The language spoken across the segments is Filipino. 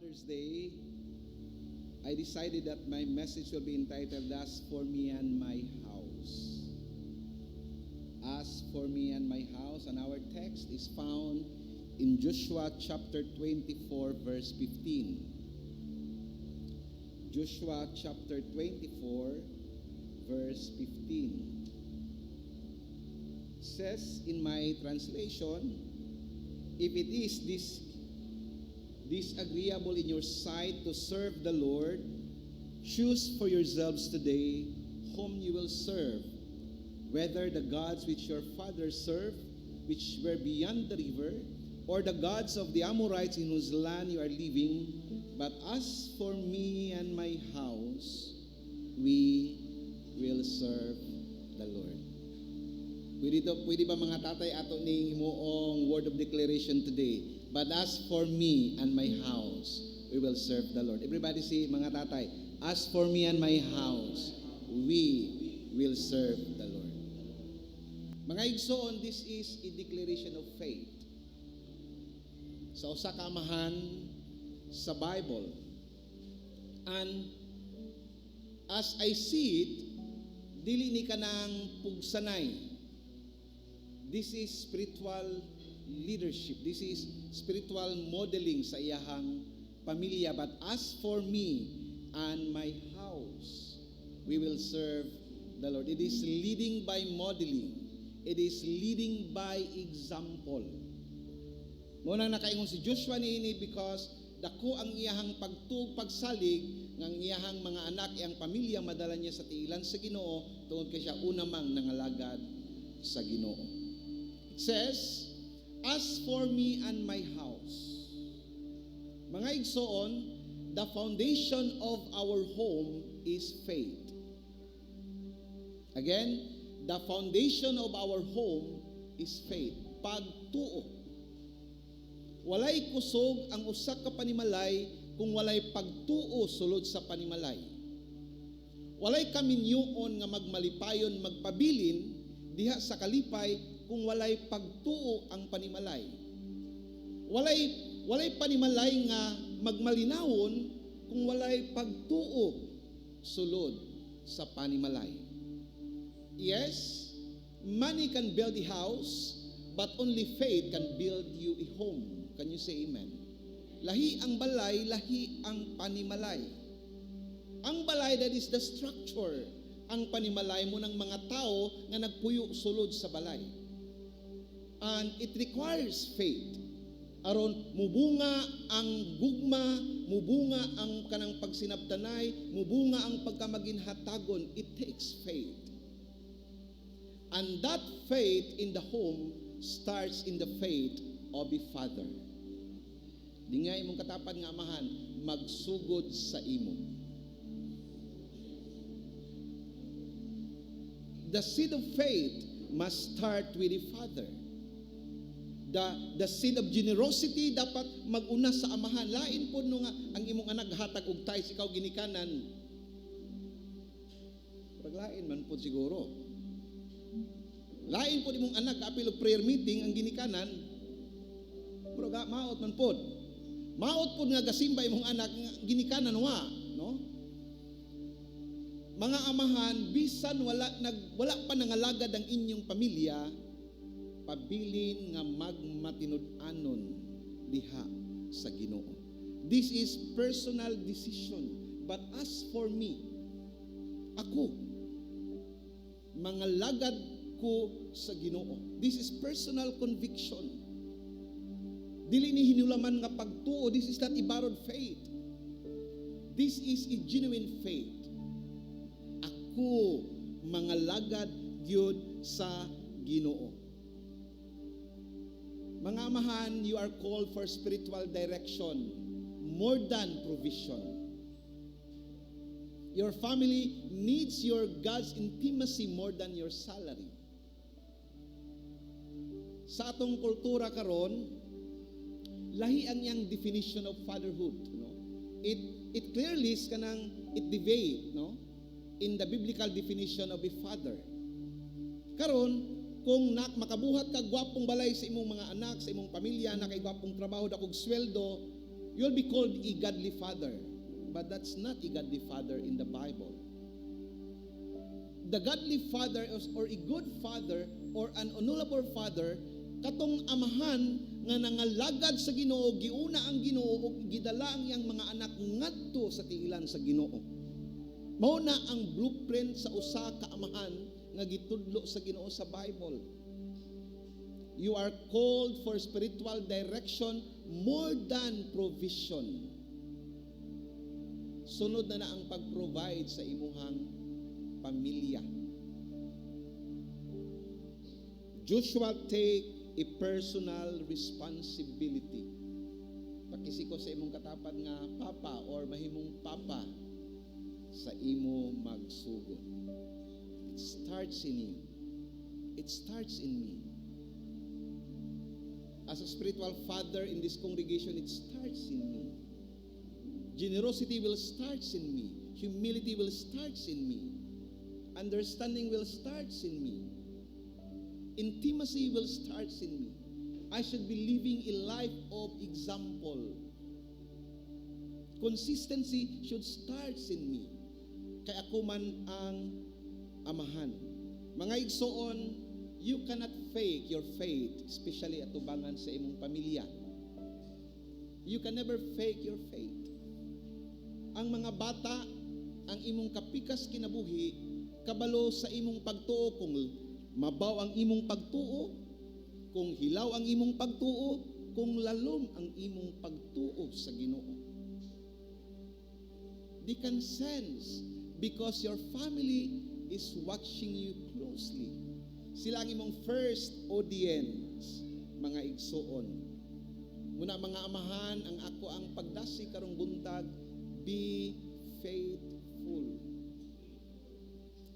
Father's Day, I decided that my message will be entitled, As for Me and My House. As for me and my house, and our text is found in Joshua chapter 24, verse 15. Joshua chapter 24, verse 15. It says in my translation, if it is disagreeable in your sight to serve the Lord, choose for yourselves today whom you will serve, whether the gods which your fathers served, which were beyond the river, or the gods of the Amorites in whose land you are living. But as for me and my house, we will serve the Lord. Pwede ba mga tatay ato ning himuong word of declaration today? But as for me and my house, we will serve the Lord. Everybody say, mga tatay, as for me and my house, we will serve the Lord. Mga igsoon, this is a declaration of faith. Sa usa ka amahan sa Bible. And as I see it, dili ni kanang pugsanay. This is spiritual leadership. This is spiritual modeling sa iyahang pamilya. But as for me and my house, we will serve the Lord. It is leading by modeling. It is leading by example. Muna nakaingon si Joshua niini because dako ang iyahang pagsalig ng iyahang mga anak, iyang pamilya, madala niya sa tiilan sa Ginoo tungod kay siya unamang nangalagad sa Ginoo. It says, as for me and my house. Mga igsoon, the foundation of our home is faith. Again, the foundation of our home is faith. Pagtuo. Walay kusog ang usa ka panimalay kung walay pagtuo sulod sa panimalay. Walay kaminyoon nga magmalipayon magpabilin diha sa kalipay kung walay pagtuo ang panimalay. Walay panimalay nga magmalinawon kung walay pagtuo sulod sa panimalay. Yes, money can build a house, but only faith can build you a home. Can you say amen? Lahi ang balay, lahi ang panimalay. Ang balay, that is the structure. Ang panimalay mo ng mga tao nga nagpuyo sulod sa balay. And it requires faith. Aron mubunga ang gugma, mubunga ang kanang pagsinabtanay, mubunga ang pagkamaginhatagon. It takes faith. And that faith in the home starts in the faith of a father. Di nga imong katapan nga amahan, magsugod sa imo. The seed of faith must start with a father. The seed of generosity dapat mag-una sa amahan. Lain po no nga ang imong anak hatag og tithes, ikaw ginikanan. Paglain man po siguro. Lain po imong anak apil og prayer meeting ang ginikanan. Pero maot man pod. Maot pod nga gasimba imong anak ginikanan wa, no? Mga amahan, bisan wala pa nangalagad ang inyong pamilya, pabilin nga magmatinud-anon diha sa Ginoo. This is personal decision. But as for me, ako, mangalagad ko sa Ginoo. This is personal conviction. Dili ni hinulaman nga pagtuo. This is not a borrowed faith. This is a genuine faith. Ako, mangalagad gyud sa Ginoo. Mga amahan, you are called for spiritual direction more than provision. Your family needs your God's intimacy more than your salary. Sa atong kultura karon, lahi ang iyang definition of fatherhood, no? It clearly is kanang it deviate, no? In the biblical definition of a father. Karon, kung makabuhat ka gwapong balay sa imong mga anak, sa imong pamilya, na kay gwapong trabaho, dakog sweldo, You'll be called a godly father, but that's not a godly father in the Bible. The godly father or a good father or an honorable father, katong amahan nga nangalagad sa Ginoo, giuna ang Ginoo ug gidala ang iyang mga anak ngadto sa tiilan sa Ginoo. Mao na ang blueprint sa usa ka amahan nga gitudlo sa Ginoo sa Bible. You are called for spiritual direction more than provision. Sunod na ang pag-provide sa imuhang pamilya. Joshua take a personal responsibility. Pakisiko sa imong katapat nga papa or mahimong papa sa imo magsugod. It starts in you. It starts in me. As a spiritual father in this congregation, it starts in me. Generosity will start in me. Humility will start in me. Understanding will start in me. Intimacy will start in me. I should be living a life of example. Consistency should start in me. Kaya ako man ang amahan. Mga igsoon, you cannot fake your faith, especially atubangan sa imong pamilya. You can never fake your faith. Ang mga bata, ang imong kapikas kinabuhi, kabalo sa imong pagtuo, kung mabaw ang imong pagtuo, kung hilaw ang imong pagtuo, kung lalom ang imong pagtuo sa Ginoo. They can sense because your family is watching you closely. Sila ang imong first audience, mga igsoon. Muna mga amahan, ang ako ang pagdasi karong buntag, be faithful.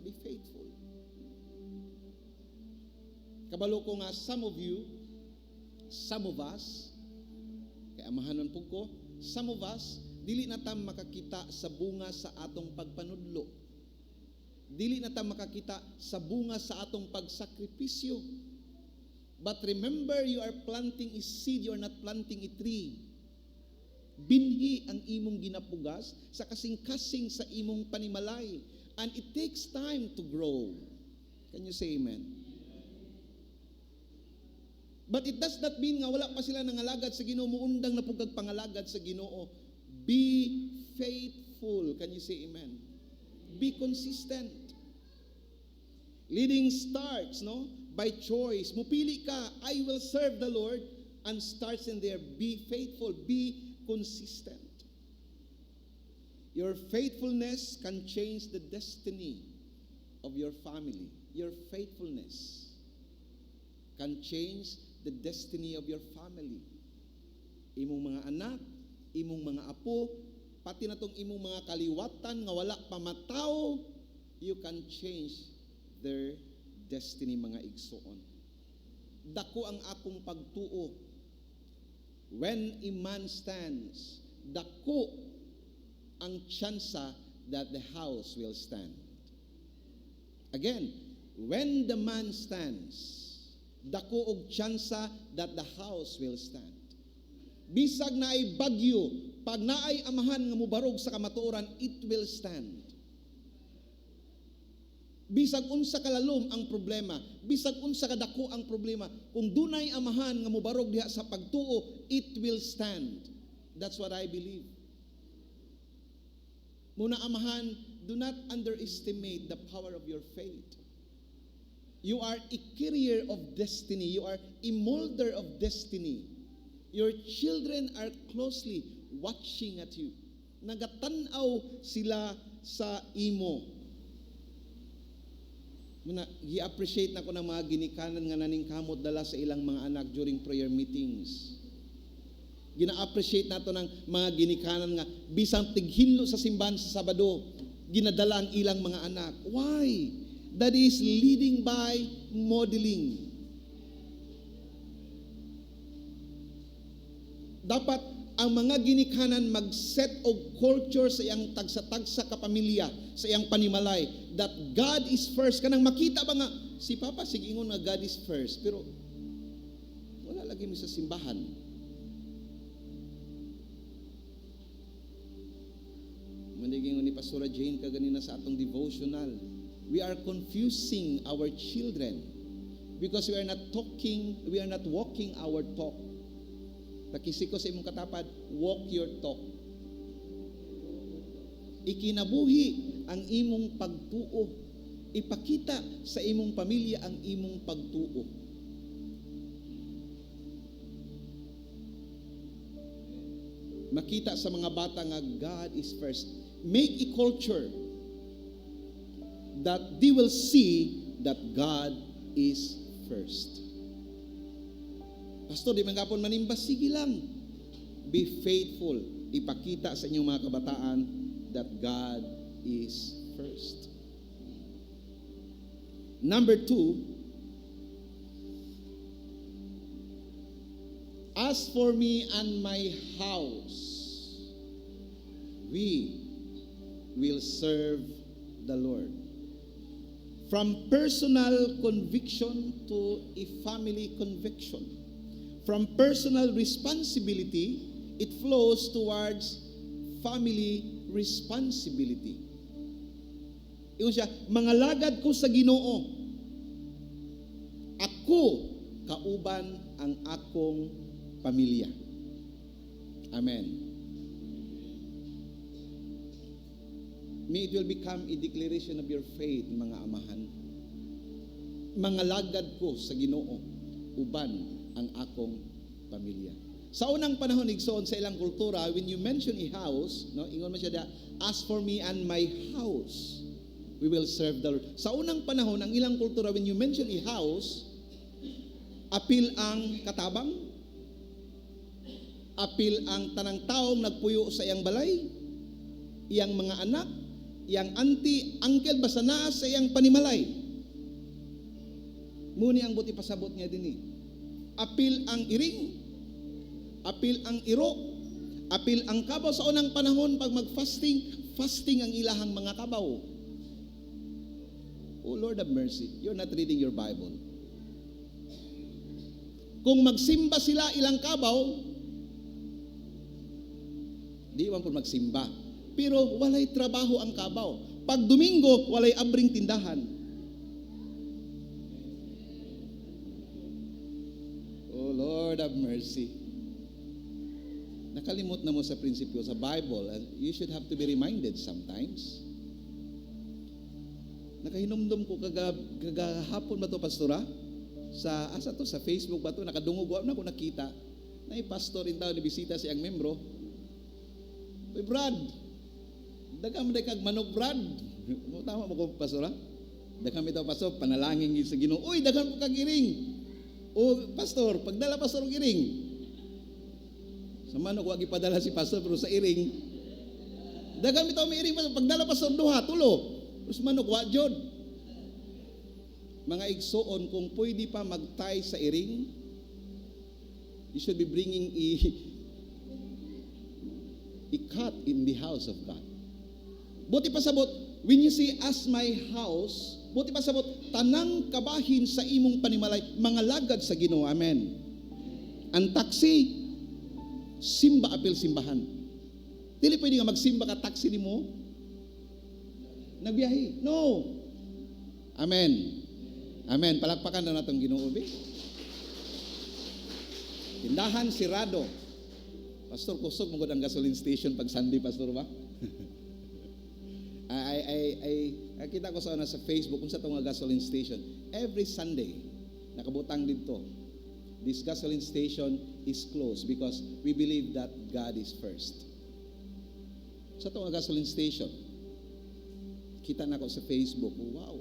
Be faithful. Kabalo ko nga, some of you, some of us, kay amahanon po ko, some of us, dili na ta makakita sa bunga sa atong pagpanudlo. Dili na ta makakita sa bunga sa atong pagsakripisyo. But remember, you are planting a seed, you are not planting a tree. Binhi ang imong ginapugas sa kasing-kasing sa imong panimalay. And it takes time to grow. Can you say amen? But it does not mean nga wala pa sila nangalagad sa Ginoo, muundang na pugag pangalagad sa Ginoo. Be faithful. Can you say amen? Be consistent. Leading starts, no? By choice. Mupili ka, I will serve the Lord, and starts in there. Be faithful. Be consistent. Your faithfulness can change the destiny of your family. Your faithfulness can change the destiny of your family. Imong mga anak, imong mga apo, pati na tong imong mga kaliwatan nga wala pa mataw, you can change their destiny, mga igsoon. Dako ang akong pagtuo. When a man stands, dako ang tsansa that the house will stand. Again, when the man stands, dako og tsansa that the house will stand. Bisag na ay bagyo, pag naay amahan nga mubarog sa kamatuoran, it will stand. Bisag unsa kalalom ang problema, bisag unsa kadako ang problema, kung dunay amahan nga mubarog diha sa pagtuo, it will stand. That's what I believe. Muna amahan, do not underestimate the power of your faith. You are a carrier of destiny. You are a molder of destiny. Your children are closely watching at you. Nagatanaw sila sa imo. Muna, i-appreciate na ko ng mga ginikanan nga naning kamot dala sa ilang mga anak during prayer meetings. Gina-appreciate nato ng mga ginikanan nga bisang tighinlo sa simbahan sa Sabado, ginadala ang ilang mga anak. Why? That is leading by modeling. Dapat ang mga ginikanan mag-set og culture sa iyang tagsa-tagsa kapamilya, sa iyang panimalay, that God is first. Kanang makita ba nga, si Papa sige ingon nga God is first, pero wala lagi mi sa simbahan. Naging ni Pastora Jane kaganina sa atong devotional. We are confusing our children because we are not walking our talk. Takisiko sa imong katapad, walk your talk. Ikinabuhi ang imong pagtuo. Ipakita sa imong pamilya ang imong pagtuo. Makita sa mga bata nga God is first. Make a culture that they will see that God is first. Pastor, di man gapon manimba, sige lang. Be faithful. Ipakita sa inyong mga kabataan that God is first. Number 2, as for me and my house, we will serve the Lord. From personal conviction to a family conviction. From personal responsibility, it flows towards family responsibility. Iyon siya, mangalagad ko sa Ginoo. Ako kauban ang akong pamilya. Amen. May it will become a declaration of your faith, mga amahan. Mangalagad ko sa Ginoo, uban ang akong pamilya. Sa unang panahon, igsoon sa ilang kultura, when you mention a house, no, ingon man siya, as for me and my house, we will serve the Lord. Sa unang panahon, ang ilang kultura, when you mention a house, apil ang katabang, apil ang tanang taong nagpuyo sa iyang balay, iyang mga anak, iyang auntie, uncle, basta naa sa iyang panimalay. Muni ang buti pasabot niya din eh. Apil ang iring, apil ang iro, apil ang kabaw. Sa unang panahon, pag mag-fasting, fasting ang ilahang mga kabaw. Oh Lord have mercy, you're not reading your Bible. Kung magsimba sila ilang kabaw, di man po magsimba. Pero walay trabaho ang kabaw. Pag Domingo, walay abring tindahan. Oh Lord have mercy. Nakalimot na mo sa prinsipyo sa Bible, and you should have to be reminded sometimes. Nakahinumdum ko kagahapon ba to, pastora? Sa asa to, sa Facebook ba to? Nakadungog na ako nakita. Na pastor in tao ni bisita siyang membro. Uy Brad, daghang man kag manok Brad. Tama mo ko, pastora? Daghang ito, pastor, panalangin sa Ginoo. Uy, daghang mo kag iring. O pastor, pagdala pastor og iring. Sa manok wag ipadala si pastor pero sa iring. Daghang bitaw may iring pastor, pagdala pastor duha, tulo. Mas manok wa jud. Mga igsoon, kung pwede pa magtay sa iring, you should be bringing a cut in the house of God. Buti pa sabot, when you say as my house, buti pa sabot, tanang kabahin sa imong panimalay, mga lagad sa Ginoo. Amen. Ang taxi, simba apil simbahan. Dili pwede nga magsimba ka taxi nimo, nagbiyahe. No. Amen. Amen. Palakpakan na natong Ginoo. Tindahan sirado. Pastor, kusog mo ang gasoline station pag Sunday, pastor ba? Kita ko sa Facebook kung sa itong gasoline station. Every Sunday, nakabutang dito. This gasoline station is closed because we believe that God is first. Sa itong gasoline station, kita na ko sa Facebook, wow.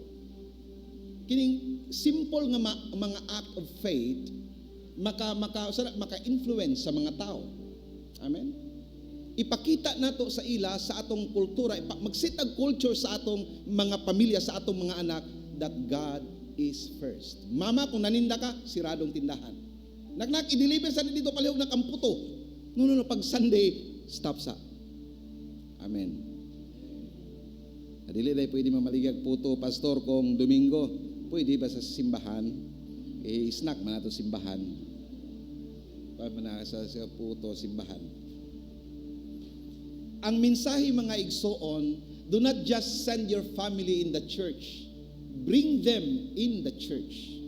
Kining simple nga mga act of faith maka-influence sa mga tao. Amen. Ipakita nato sa ila sa atong kultura, magsitag culture sa atong mga pamilya, sa atong mga anak that God is first. Mama, kung naninda ka, siradong tindahan. Naknak i-deliver sa dito palihog na kamputo. No, pag Sunday, stop sa. Amen. Dili day pwede mamaligag puto, pastor, kung Domingo. Pwede ba sa simbahan? Snack man nato simbahan. Pag manasa sa puto, simbahan. ang mensahe mga igsoon, do not just send your family in the church. Bring them in the church.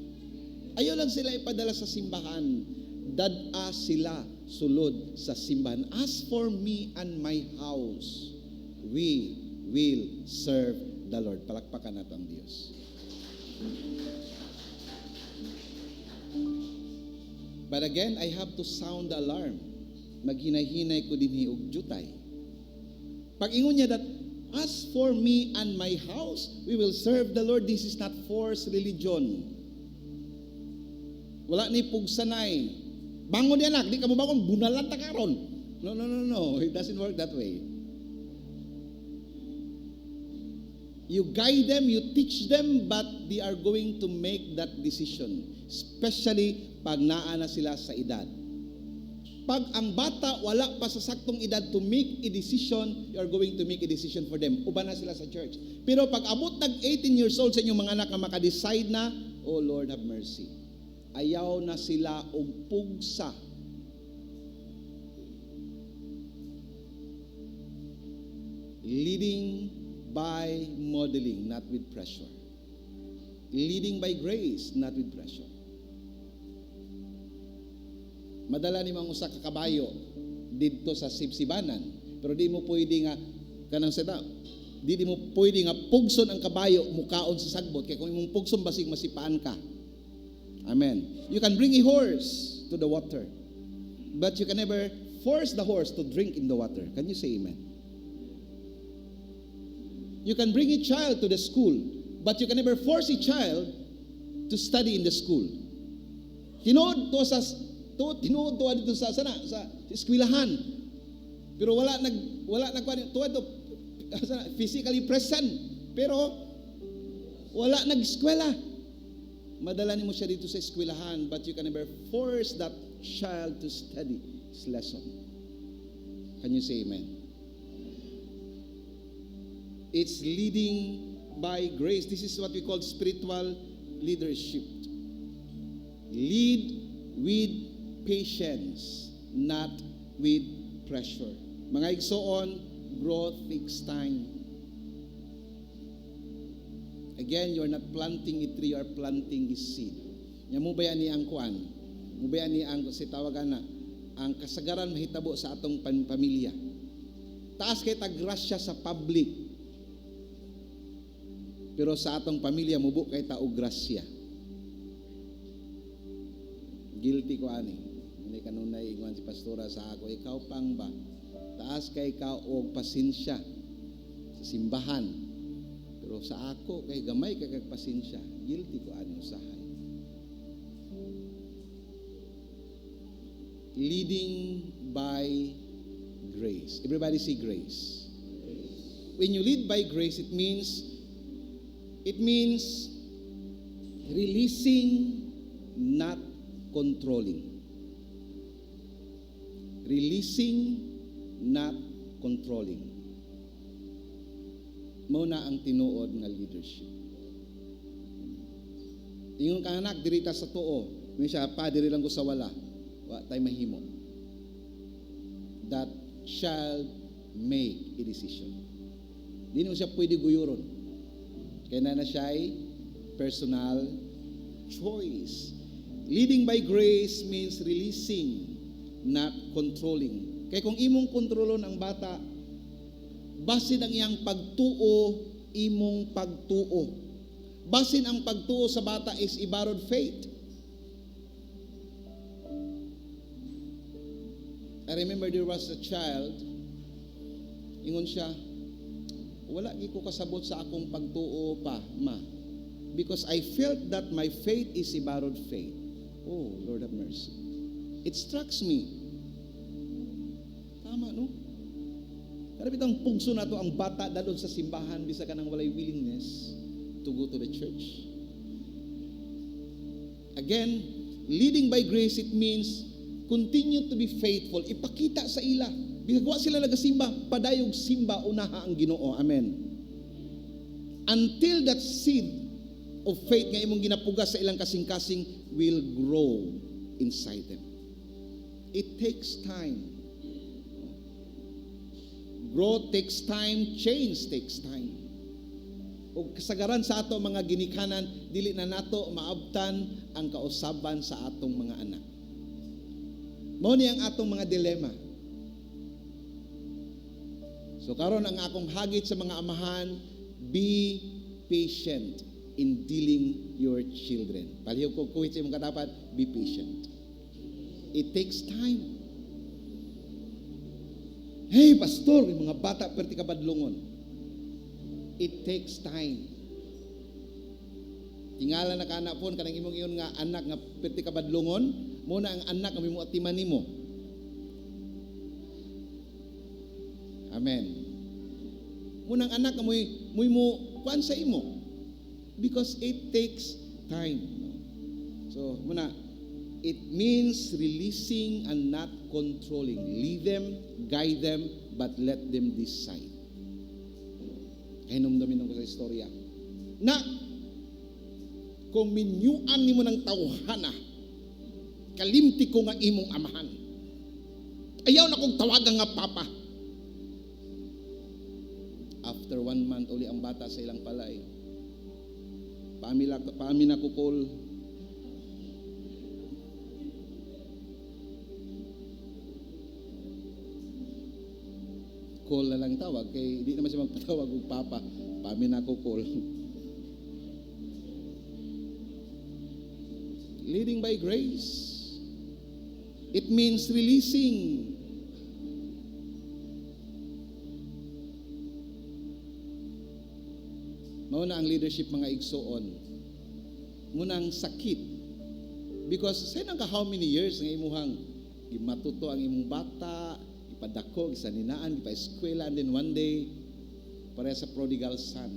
Ayaw lang sila ipadala sa simbahan. Dada sila sulod sa simbahan. As for me and my house, we will serve the Lord. Palakpakan natin ang Diyos. But again, I have to sound the alarm. Maghinay-hinay ko din og jutay. Pag ingon niya that, as for me and my house, we will serve the Lord. This is not forced religion. Wala ni pugsanay. Bangon di anak, di ka mo bangon, bunalan ta karon. No. It doesn't work that way. You guide them, you teach them, but they are going to make that decision. Especially pag naa na sila sa edad. Pag ang bata wala pa sa saktong edad to make a decision, you are going to make a decision for them. Uban na sila sa church. Pero pag abot nag 18 years old sa inyong mga anak na makadecide na, oh Lord have mercy. Ayaw na sila og pugsa. Leading by modeling, not with pressure. Leading by grace, not with pressure. Madala ni mga usa ka kabayo dito sa sibsibanan, pero di mo pwede nga kanang seda. Di mo pwede nga pugson ang kabayo mukaon sa sagbot kay kung imong pugson basig masipaan ka. Amen. You can bring a horse to the water, but you can never force the horse to drink in the water. Can you say amen? You can bring a child to the school, but you can never force a child to study in the school. Tinuod dito sa eskwelahan. Pero wala nag physically present, pero wala nag-eskwela. Madala nimo siya dito sa eskwelahan, but you can never force that child to study his lesson. Can you say amen? It's leading by grace. This is what we call spiritual leadership. Lead with patience, not with pressure. Mga igsoon, growth takes time. Again, you're not planting a tree, you're planting a seed. Nya mo bayan ni ang kuan? Mo bayan ni ang si tawagan na ang kasagaran mahitabo sa atong pamilya. Taas kay tagrasya sa public. Pero sa atong pamilya mubo kay ta og grasya. Guilty ko ani. Hindi kanunay ingon si pastora sa ako, ikaw pang ba? Taas kay ka og pasensya sa simbahan. Pero sa ako kay gamay kay kag pasensya. Guilty ko ani usahay. Leading by grace. Everybody say grace. When you lead by grace, it means releasing, not controlling. Releasing, not controlling. Mao na ang tinuod nga leadership. Ingon ka anak dirita sa tuo, siya pa diri lang ko sa wala. Wa tay mahimo. That child make a decision. Di mo siya pwede guyuron. Kaya na siya ay personal choice. Leading by grace means releasing, not controlling. Kaya kung imong kontrolon ang bata, basin ang iyang pagtuo, imong pagtuo. Basin ang pagtuo sa bata is a borrowed faith. I remember there was a child, ingon siya, wala gi ko kasabot sa akong pagtuo pa, ma. Because I felt that my faith is a borrowed faith. Oh, Lord have mercy. It strikes me. Tama, no? Karapit ang pugso na to ang bata dalon sa simbahan bisa ka nang walay willingness to go to the church. Again, leading by grace, it means continue to be faithful. Ipakita sa ila. Bisag wa sila nagasimba, padayog simba unaha ang Ginoo. Amen. Until that seed of faith nga imong ginapugas sa ilang kasing-kasing will grow inside them. It takes time. Growth takes time, change takes time. O kasagaran sa ato mga ginikanan, dili na nato maabtan ang kausaban sa atong mga anak. Mao ni ang atong mga dilema. So karon ang akong hagit sa mga amahan, be patient in dealing your children. Palihog ko kuwit sa imong katapat, be patient. It takes time. Hey, pastor, yung mga bata perti kabadlongon. It takes time. Tingala na ka anak po, kanang imong iyon nga anak nga perti kabadlongon, muna ang anak nga mimo atiman nimo. Amen. Muna ang anak nga mo kuan sa imo. Because it takes time. So, muna, it means releasing and not controlling. Lead them, guide them, but let them decide. Kaya numdamin ko sa istorya. Na, kung minyuan ni mo ng tawhana, kalimti ko nga imong amahan. Ayaw na kong tawagan nga papa. After 1 month, uli ang bata sa ilang palay. Paamin ako call. Call na lang tawag. Kaya hindi naman siya magpatawag ng papa. Paamin ako call. Leading by grace. It means releasing. Mauna ang leadership mga igsoon. Muna ang sakit. Because say nang ka how many years nga imuhang matuto ang imong bata, ipadako, isaninaan, ipa-eskwela, and then one day, pareha sa prodigal son.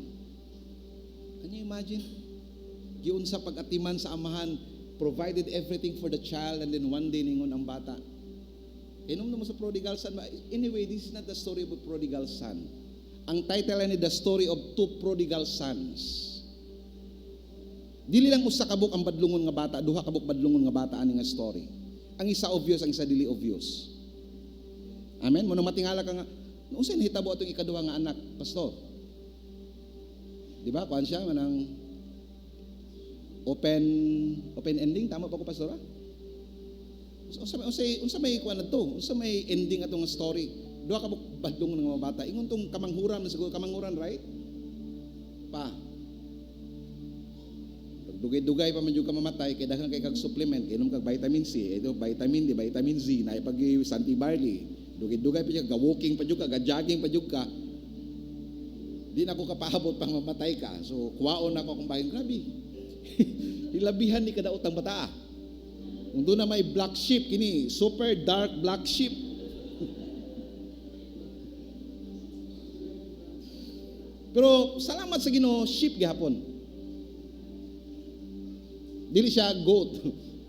Can you imagine? Giun sa pag-atiman sa amahan, provided everything for the child, and then one day ningon ang bata. Inom mo sa prodigal son. Anyway, this is not the story of a prodigal son. Ang title ni The Story of Two Prodigal Sons. Dili lang usa kabuk ang badlungon nga bata, duha kabuk badlungon nga bata ani nga story. Ang isa obvious, ang isa dili obvious. Amen. Mo matingala ka nga, unsa nahitabo atong ikaduha nga anak, pastor? Di ba? Kuan siya manang open ending, tama ba ko pastora? Unsa may kuan adto? Unsa may ending atong story? Duha ka badlong ng mga bata. Ingon tong kamanghuran na siguro, kamanghuran, right? Pa. Dugay-dugay pa man yung ka mamatay, kaya dahil kay kag supplement, kainom kag vitamin C, ito vitamin D, vitamin Z, na ipag Santi Barley, dugay-dugay pa yung ka, walking pa yung ka, jogging pa yung ka, di na ako kapahabot pang mamatay ka. So, kuwaon ako kung bahin, grabe. Hilabihan ni kadaot ang bata. Kung doon na may black sheep, kini, super dark black sheep. Pero salamat sa Ginoo, sheep gihapon. Dili siya goat.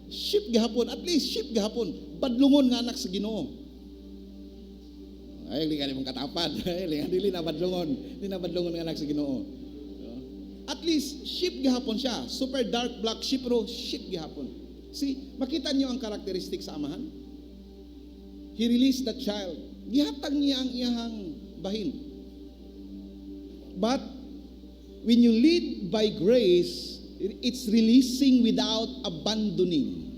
Sheep gihapon, at least sheep gihapon. Badlungon nga anak sa Ginoo. Ay, lingan imong katapad. Ay, lingan dili na badlungon. Dili na badlungon nga anak sa Ginoo. At least sheep gihapon siya. Super dark black sheep, pero sheep gihapon. See, makita niyo ang karakteristik sa amahan. He released the child. Gihatag niya ang iyang bahin. But when you lead by grace, it's releasing without abandoning.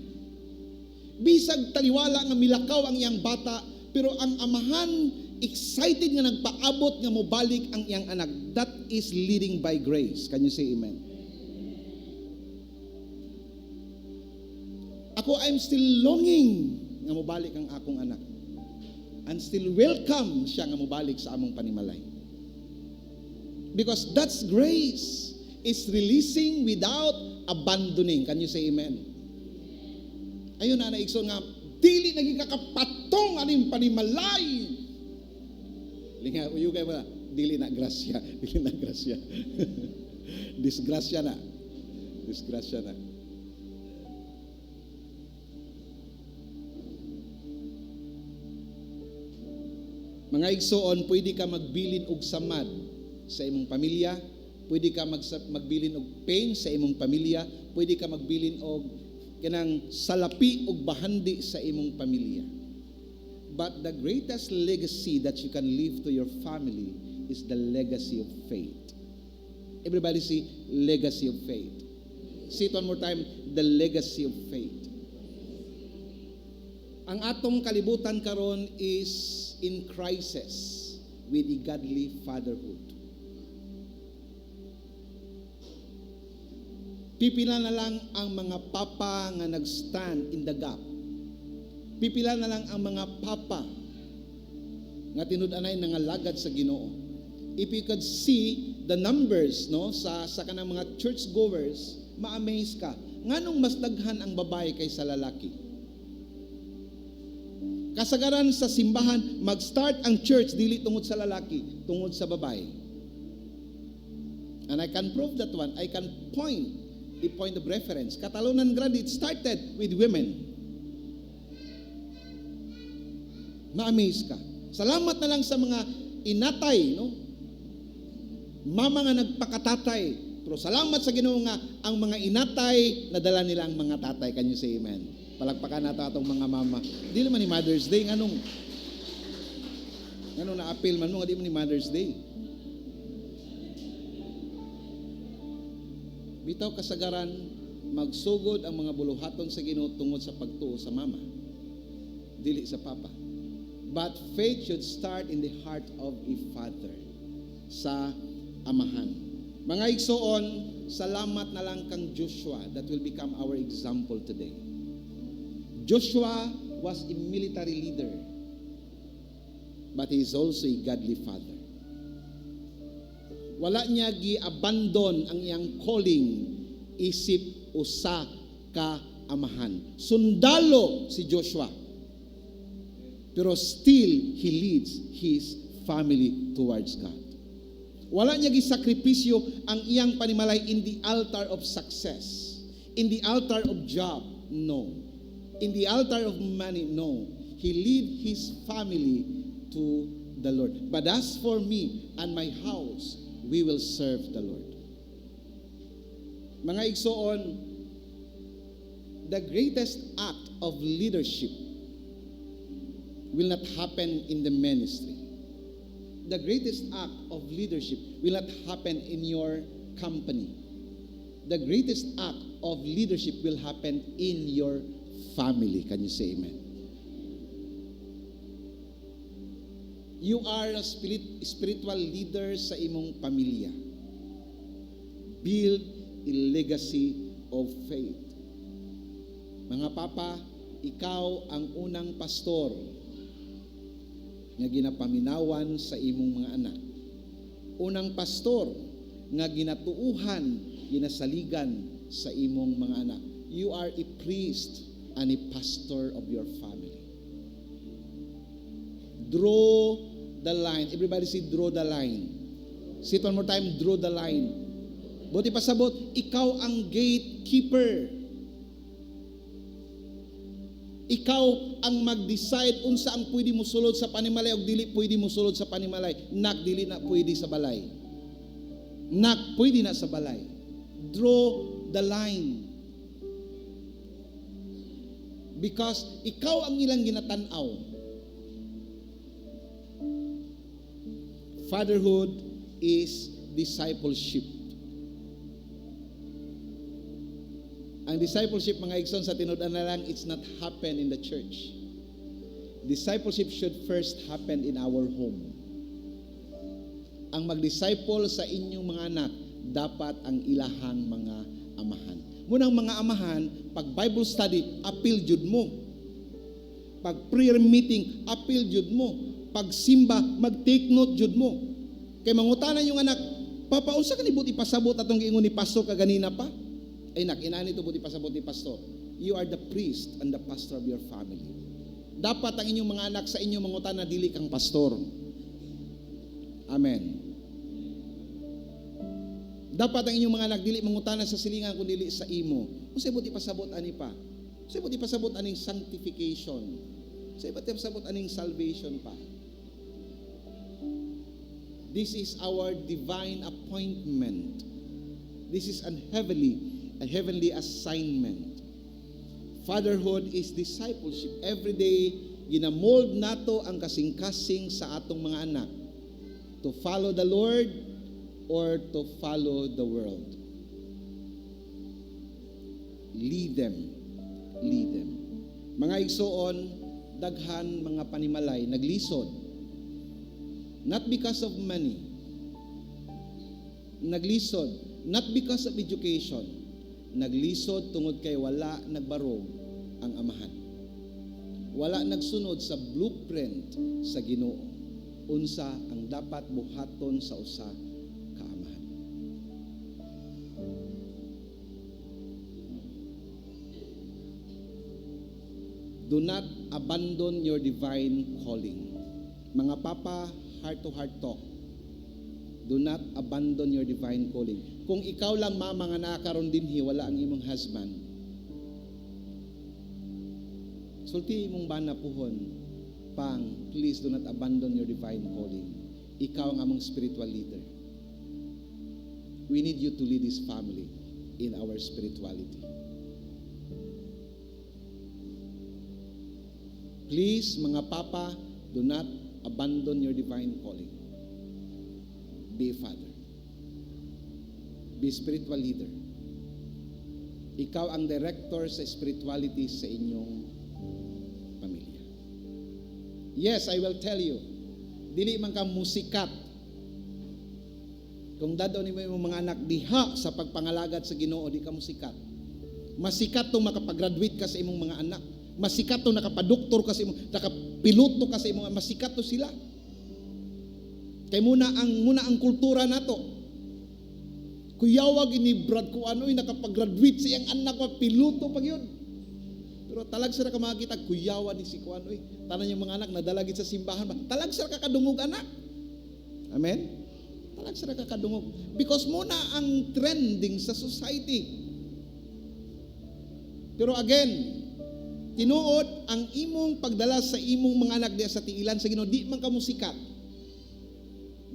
Bisag taliwala nga milakaw ang iyang bata, pero ang amahan excited nga nagpaabot nga mobalik ang iyang anak. That is leading by grace. Can you say amen? Ako, I'm still longing nga mobalik ang akong anak. And still welcome siya nga mobalik sa among panimalay. Because that's grace. It's releasing without abandoning. Can you say amen? Ayun na naigsoon nga, dili naging kakapatong aning panimalay. Linga, uyugay mo na, dili na grasya. Dili na grasya. Disgrasya na. Disgrasya na. Mga igsoon, pwede ka magbilin og samad sa imong pamilya, pwede ka magbilin og pain sa imong pamilya, pwede ka magbilin og kanang salapi og bahandi sa imong pamilya. But the greatest legacy that you can leave to your family is the legacy of faith. Everybody say, legacy of faith. Say it one more time, the legacy of faith. Ang atong kalibutan karon is in crisis with a godly fatherhood. Pipila na lang ang mga papa nga nag-stand in the gap. Pipila na lang ang mga papa nga tinud-anay nangalagad sa Ginoo. If you could see the numbers sa kanang mga church goers, ma-amaze ka. Nganong mas daghan ang babae kaysa lalaki? Kasagaran sa simbahan, mag-start ang church dili tungod sa lalaki, tungod sa babae. And I can prove that one. I can point a point of reference. Catalonan Grande, it started with women. Ma-amaze ka. Salamat na lang sa mga inatay, mama nga nagpakatatay. Pero salamat sa Ginoo nga ang mga inatay nadala nila ang mga tatay. Can you say amen? Palagpakan nato atong mga mama. Di naman ni Mother's Day nganong na-appeal man mo nga di man ni Mother's Day. Bitaw kasagaran magsugod ang mga buluhaton sa Ginoo tungod sa pagtuo sa mama. Dili sa papa. But faith should start in the heart of a father, sa amahan. Mga igsoon, salamat na lang kang Joshua that will become our example today. Joshua was a military leader, but he is also a godly father. Wala niya gi-abandon ang iyang calling isip usa ka amahan. Sundalo si Joshua. Pero still, he leads his family towards God. Wala niya gisakripisyo ang iyang panimalay in the altar of success, in the altar of job, no. In the altar of money, no. He lead his family to the Lord. But as for me and my house, we will serve the Lord. Mga igsoon, the greatest act of leadership will not happen in the ministry. The greatest act of leadership will not happen in your company. The greatest act of leadership will happen in your family. Can you say amen? You are a spiritual leader sa imong pamilya. Build a legacy of faith. Mga papa, ikaw ang unang pastor nga ginapaminawan sa imong mga anak. Unang pastor nga ginatuuhan, ginasaligan sa imong mga anak. You are a priest and a pastor of your family. Draw the line. Everybody say, draw the line. Say it one more time, draw the line. Buti pasabot, ikaw ang gatekeeper. Ikaw ang mag-decide unsa ang pwede mo sulod sa panimalay o dili pwede mo sulod sa panimalay. Nak, dili na pwede sa balay. Nak, pwede na sa balay. Draw the line. Because ikaw ang ilang ginatanaw. Fatherhood is discipleship. Ang discipleship, mga igsoon, sa tinud-an na lang, it's not happen in the church. Discipleship should first happen in our home. Ang mag-disciple sa inyong mga anak, dapat ang ilahang mga amahan. Munang mga amahan, pag Bible study, appeal jud mo. Pag prayer meeting, appeal jud mo. Pag simba, mag-take note jud mo. Kay mangutanan yung anak, Papa, unsa ka nibut ipasabot atong giingon ni pastor kaganina pa? Ay nak, inani to buti pasabot ni pastor. You are the priest and the pastor of your family. Dapat ang inyong mga anak sa inyong mangutana dili kang pastor. Amen. Dapat ang inyong mga anak dili mangutana sa silingan kundi dili sa imo. Unsay buti pasabot ani pa? Unsay buti pasabot aning sanctification? Unsay buti pasabot aning salvation pa? This is our divine appointment. This is a heavenly assignment. Fatherhood is discipleship. Every day ginamold nato ang kasing-kasing sa atong mga anak to follow the Lord or to follow the world. Lead them. Lead them. Mga igsoon, daghan mga panimalay, naglisod. Not because of money. Naglisod. Not because of education. Naglisod tungod kay wala nagbarog ang amahan. Wala nagsunod sa blueprint sa Ginoo. Unsa ang dapat buhaton sa usa ka amahan. Do not abandon your divine calling. Mga papa, heart-to-heart talk. Do not abandon your divine calling. Kung ikaw lang mama nga nakaroon dinhi, wala ang imong husband, sulti imong bana puhon, pang, please do not abandon your divine calling. Ikaw ang among spiritual leader. We need you to lead this family in our spirituality. Please, mga papa, do not abandon your divine calling. Be a father. Be a spiritual leader. Ikaw ang director sa spirituality sa inyong pamilya. Yes, I will tell you, dili man ka musikat. Kung dadon nimo imong mga anak diha sa pagpangalagad sa Ginoo, di ka musikat. Masikat tong makapag-graduate ka sa imong mga anak. Masikat to nakapadoktor kasi nakapiloto kasi mo, masikat to sila. Kay muna ang kultura nato. Kuyawag ini Brad ko ano'y nakapag-graduate siyang anak wa piloto pag yun. Pero talag sila ka makakita kuyawa ni si kuano'y tanan yung mga anak nadalagit sa simbahan ba. Talag sila kakadungog anak. Amen. Talag sila kakadungog because muna ang trending sa society. Pero again, tinuod ang imong pagdala sa imong mga anak diya sa tiilan sa Ginoo, di man ka musikat.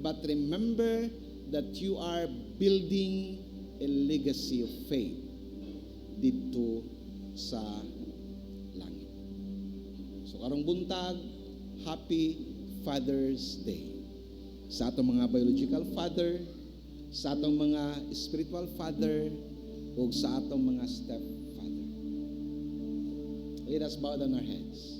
But remember that you are building a legacy of faith dito sa langit. So karong buntag, happy Father's Day. Sa atong mga biological father, sa atong mga spiritual father, o sa atong mga step. Let us bow down our heads.